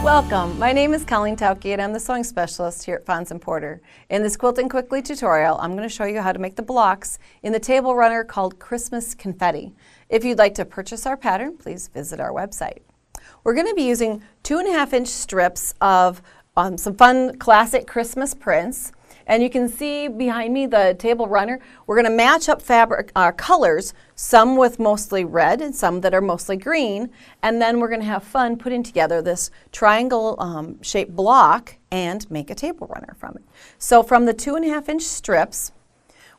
Welcome, my name is Colleen Tauke and I'm the sewing specialist here at Fons Porter. In this Quilting Quickly tutorial, I'm going to show you how to make the blocks in the table runner called Christmas Confetti. If you'd like to purchase our pattern, please visit our website. We're going to be using 2.5-inch strips of some fun classic Christmas prints. And you can see behind me the table runner. We're going to match up fabric colors, some with mostly red and some that are mostly green. And then we're going to have fun putting together this triangle shaped block and make a table runner from it. So from the 2.5-inch strips,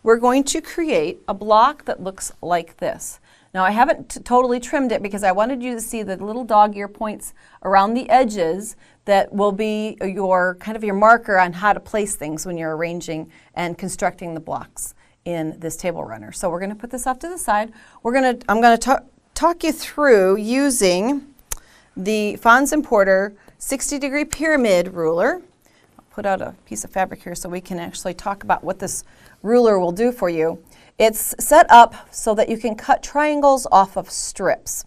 we're going to create a block that looks like this. Now I haven't totally trimmed it because I wanted you to see the little dog ear points around the edges that will be your kind of your marker on how to place things when you're arranging and constructing the blocks in this table runner. So we're going to put this off to the side. I'm going to talk you through using the Fons Porter 60-degree pyramid ruler. I'll put out a piece of fabric here so we can actually talk about what this ruler will do for you. It's set up so that you can cut triangles off of strips.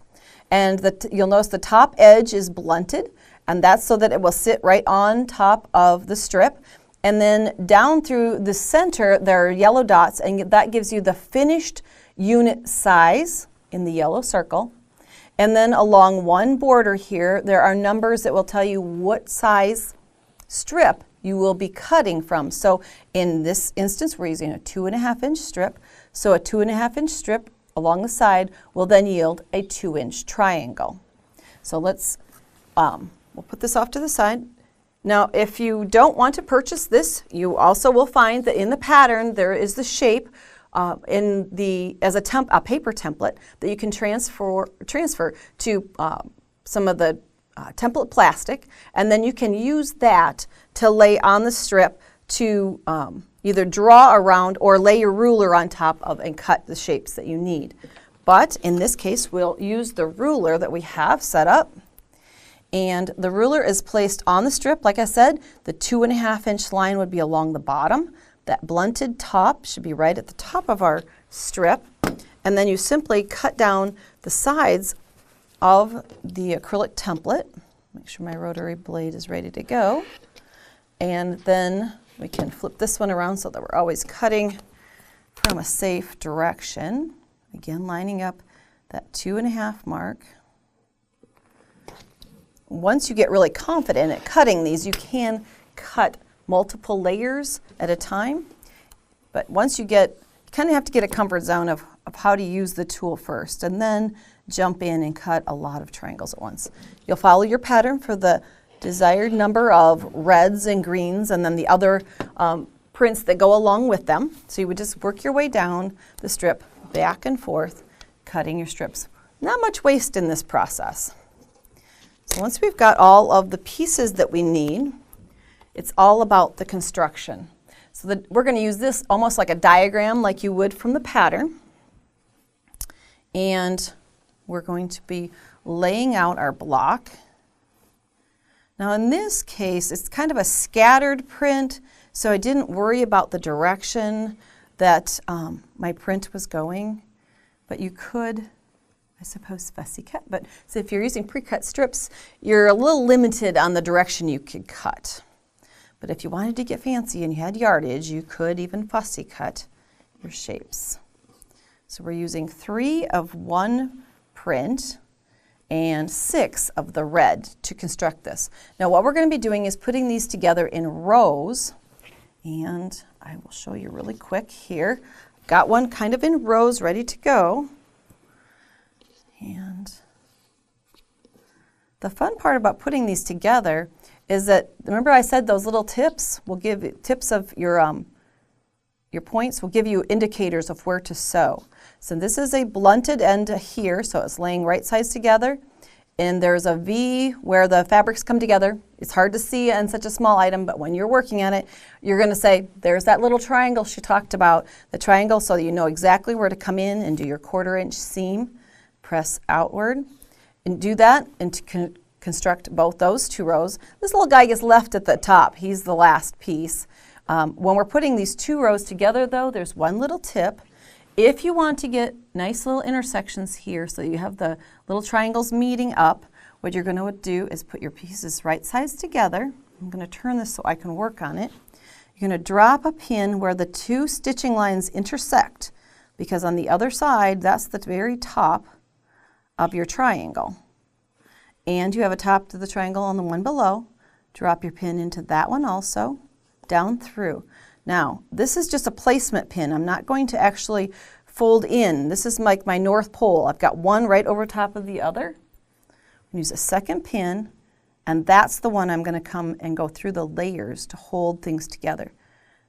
And you'll notice the top edge is blunted, and that's so that it will sit right on top of the strip. And then down through the center, there are yellow dots, and that gives you the finished unit size in the yellow circle. And then along one border here, there are numbers that will tell you what size strip you will be cutting from. So in this instance, we're using a 2.5-inch strip. So a 2.5-inch strip along the side will then yield a 2-inch triangle. So let's, we'll put this off to the side. Now, if you don't want to purchase this, you also will find that in the pattern there is the shape as a paper template that you can transfer to some of the template plastic, and then you can use that to lay on the strip to either draw around or lay your ruler on top of and cut the shapes that you need. But in this case, we'll use the ruler that we have set up. And the ruler is placed on the strip. Like I said, the 2.5-inch line would be along the bottom. That blunted top should be right at the top of our strip. And then you simply cut down the sides of the acrylic template. Make sure my rotary blade is ready to go. And then we can flip this one around so that we're always cutting from a safe direction. Again, lining up that 2.5 mark. Once you get really confident at cutting these, you can cut multiple layers at a time. But once you kind of have to get a comfort zone of how to use the tool first, and then jump in and cut a lot of triangles at once. You'll follow your pattern for the desired number of reds and greens, and then the other prints that go along with them. So you would just work your way down the strip, back and forth, cutting your strips. Not much waste in this process. So once we've got all of the pieces that we need, it's all about the construction. So we're going to use this almost like a diagram like you would from the pattern. And we're going to be laying out our block. Now in this case, it's kind of a scattered print, so I didn't worry about the direction that my print was going. But you could, I suppose, fussy cut. But so if you're using pre-cut strips, you're a little limited on the direction you could cut. But if you wanted to get fancy and you had yardage, you could even fussy cut your shapes. So we're using 3 of one print and 6 of the red to construct this. Now what we're going to be doing is putting these together in rows, and I will show you really quick here. Got one kind of in rows ready to go. And the fun part about putting these together is that, remember I said those little tips will give tips of your points will give you indicators of where to sew. So this is a blunted end here, so it's laying right sides together. And there's a V where the fabrics come together. It's hard to see on such a small item, but when you're working at it, you're going to say, there's that little triangle she talked about, the triangle, so that you know exactly where to come in and do your 1/4-inch seam. Press outward and do that and to construct both those 2 rows. This little guy gets left at the top. He's the last piece. When we're putting these 2 rows together though, there's one little tip. If you want to get nice little intersections here so you have the little triangles meeting up, what you're going to do is put your pieces right sides together. I'm going to turn this so I can work on it. You're going to drop a pin where the two stitching lines intersect, because on the other side, that's the very top of your triangle. And you have a top to the triangle on the one below. Drop your pin into that one also, down through. Now, this is just a placement pin. I'm not going to actually fold in. This is like my North Pole. I've got one right over top of the other. Use a second pin, and that's the one I'm going to come and go through the layers to hold things together.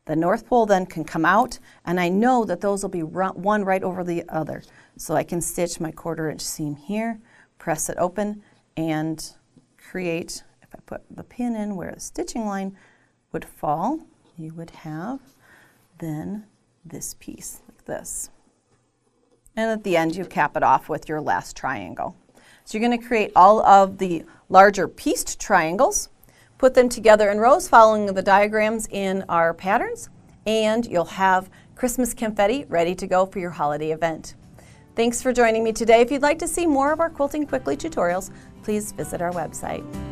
The North Pole then can come out, and I know that those will be one right over the other. So I can stitch my 1/4 inch seam here, press it open, and create, if I put the pin in where the stitching line would fall, you would have then this piece like this. And at the end, you cap it off with your last triangle. So you're going to create all of the larger pieced triangles, put them together in rows following the diagrams in our patterns, and you'll have Christmas confetti ready to go for your holiday event. Thanks for joining me today. If you'd like to see more of our Quilting Quickly tutorials, please visit our website.